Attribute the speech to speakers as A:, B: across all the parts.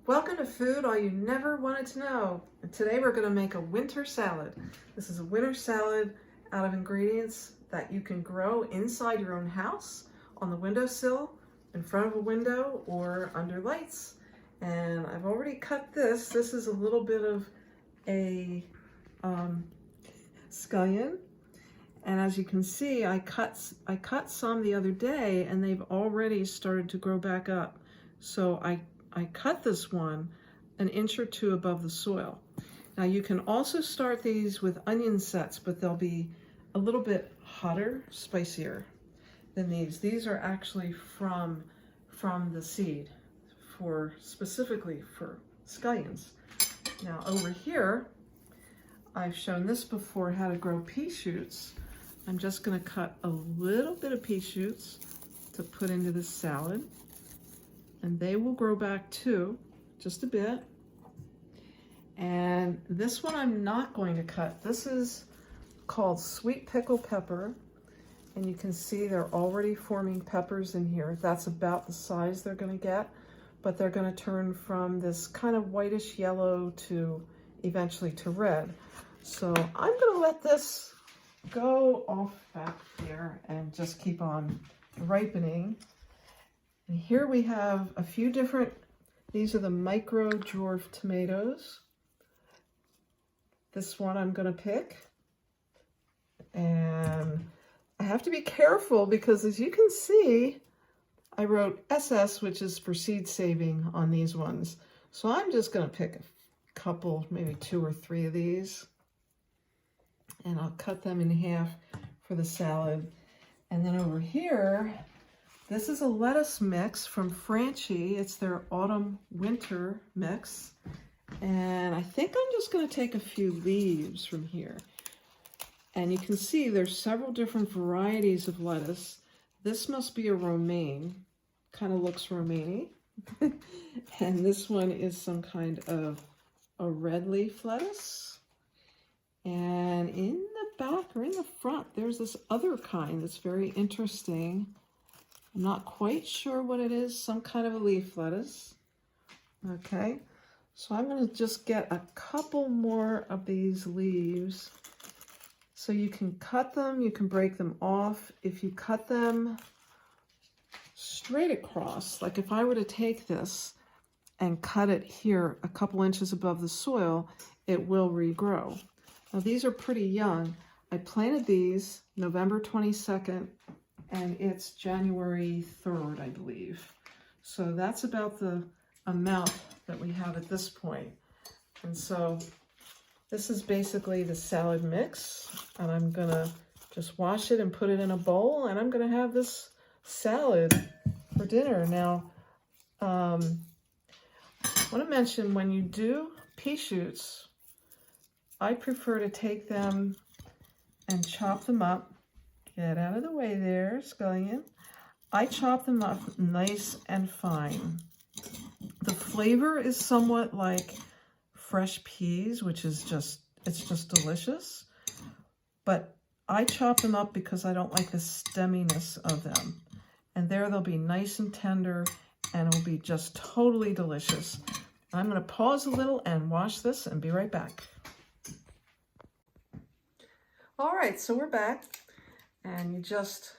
A: Welcome to Food All You Never Wanted to Know. And today we're going to make a winter salad. This is a winter salad out of ingredients that you can grow inside your own house, on the windowsill, in front of a window, or under lights. And I've already cut this. This is a little bit of a scallion. And as you can see, I cut some the other day and they've already started to grow back up. So I cut this one an inch or two above the soil. Now you can also start these with onion sets, but they'll be a little bit hotter, spicier than these. These are actually from the seed, specifically for scallions. Now over here, I've shown this before, how to grow pea shoots. I'm just gonna cut a little bit of pea shoots to put into this salad. And they will grow back too, just a bit. And this one I'm not going to cut. This is called sweet pickle pepper. And you can see they're already forming peppers in here. That's about the size they're gonna get, but they're gonna turn from this kind of whitish yellow to eventually to red. So I'm gonna let this go off back here and just keep on ripening. And here we have a few different, these are the micro dwarf tomatoes. This one I'm gonna pick. And I have to be careful because as you can see, I wrote SS, which is for seed saving on these ones. So I'm just gonna pick a couple, maybe 2 or 3 of these. And I'll cut them in half for the salad. And then over here, this is a lettuce mix from Franchi. It's their autumn winter mix. And I think I'm just gonna take a few leaves from here. And you can see there's several different varieties of lettuce. This must be a romaine, kind of looks romaine. And this one is some kind of a red leaf lettuce. And in the back or in the front, there's this other kind that's very interesting. I'm not quite sure what it is, some kind of a leaf lettuce. Okay, so I'm going to just get a couple more of these leaves. So you can cut them, you can break them off. If you cut them straight across, like if I were to take this and cut it here a couple inches above the soil, it will regrow. Now these are pretty young. I planted these November 22nd. And it's January 3rd, I believe. So that's about the amount that we have at this point. And so this is basically the salad mix. And I'm gonna just wash it and put it in a bowl. And I'm gonna have this salad for dinner. Now, I wanna mention when you do pea shoots, I prefer to take them and chop them up. Get out of the way there, scallion. I chop them up nice and fine. The flavor is somewhat like fresh peas, which is it's just delicious. But I chop them up because I don't like the stemminess of them. And there they'll be nice and tender and it'll be just totally delicious. I'm gonna pause a little and wash this and be right back. All right, so we're back. And you just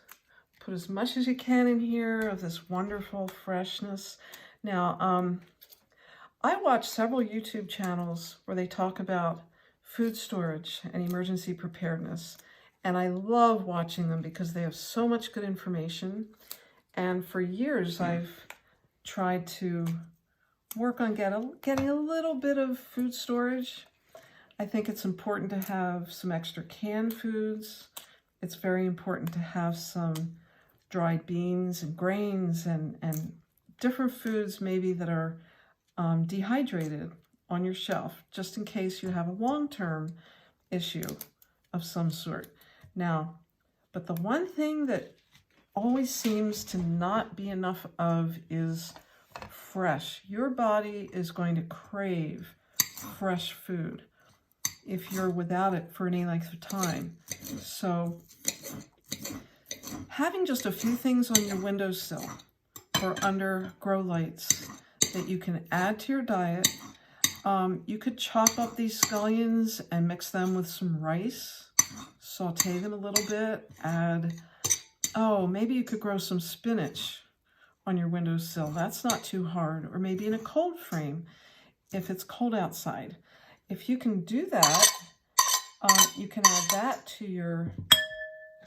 A: put as much as you can in here of this wonderful freshness. Now, I watch several YouTube channels where they talk about food storage and emergency preparedness. And I love watching them because they have so much good information. And for years, I've tried to work on getting a little bit of food storage. I think it's important to have some extra canned foods. It's very important to have some dried beans and grains and different foods maybe that are dehydrated on your shelf, just in case you have a long-term issue of some sort. Now, but the one thing that always seems to not be enough of is fresh. Your body is going to crave fresh food if you're without it for any length of time. So having just a few things on your windowsill or under grow lights that you can add to your diet. You could chop up these scallions and mix them with some rice, saute them a little bit, add, oh, maybe you could grow some spinach on your windowsill. That's not too hard. Or maybe in a cold frame if it's cold outside. If you can do that, you can add that to your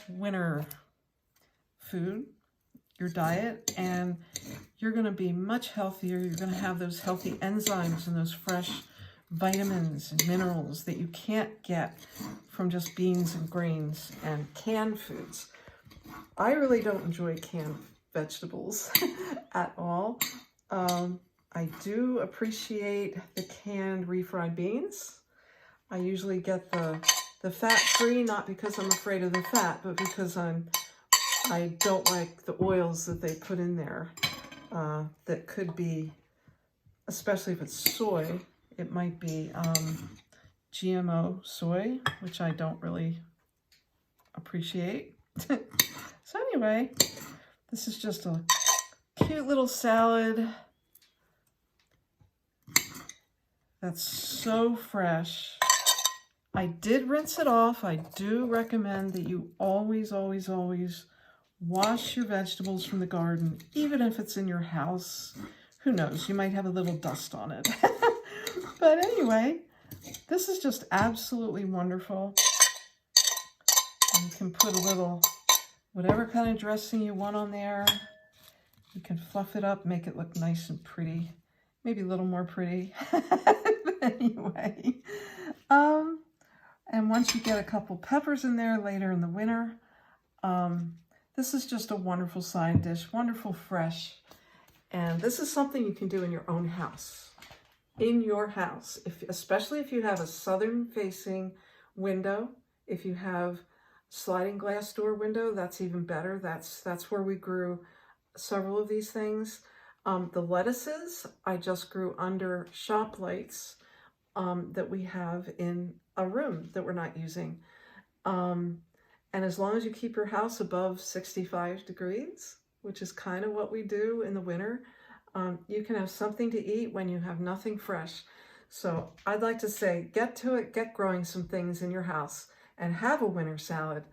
A: winter food, your diet, and you're going to be much healthier. You're going to have those healthy enzymes and those fresh vitamins and minerals that you can't get from just beans and grains and canned foods. I really don't enjoy canned vegetables at all. I do appreciate the canned refried beans. I usually get the fat-free, not because I'm afraid of the fat, but because I don't like the oils that they put in there. That could be, especially if it's soy, it might be GMO soy, which I don't really appreciate. So anyway, this is just a cute little salad that's so fresh. I did rinse it off. I do recommend that you always, always, always wash your vegetables from the garden, even if it's in your house. Who knows, you might have a little dust on it. But anyway, this is just absolutely wonderful. And you can put a little, whatever kind of dressing you want on there. You can fluff it up, make it look nice and pretty. Maybe a little more pretty. But anyway, and once you get a couple peppers in there later in the winter, this is just a wonderful side dish, wonderful fresh. And this is something you can do in your own house. In your house, especially if you have a southern facing window, if you have sliding glass door window, that's even better. That's where we grew several of these things. The lettuces I just grew under shop lights that we have in a room that we're not using. And as long as you keep your house above 65 degrees, which is kind of what we do in the winter, you can have something to eat when you have nothing fresh. So I'd like to say, get to it, get growing some things in your house and have a winter salad.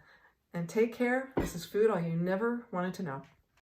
A: And take care. This is food all you never wanted to know.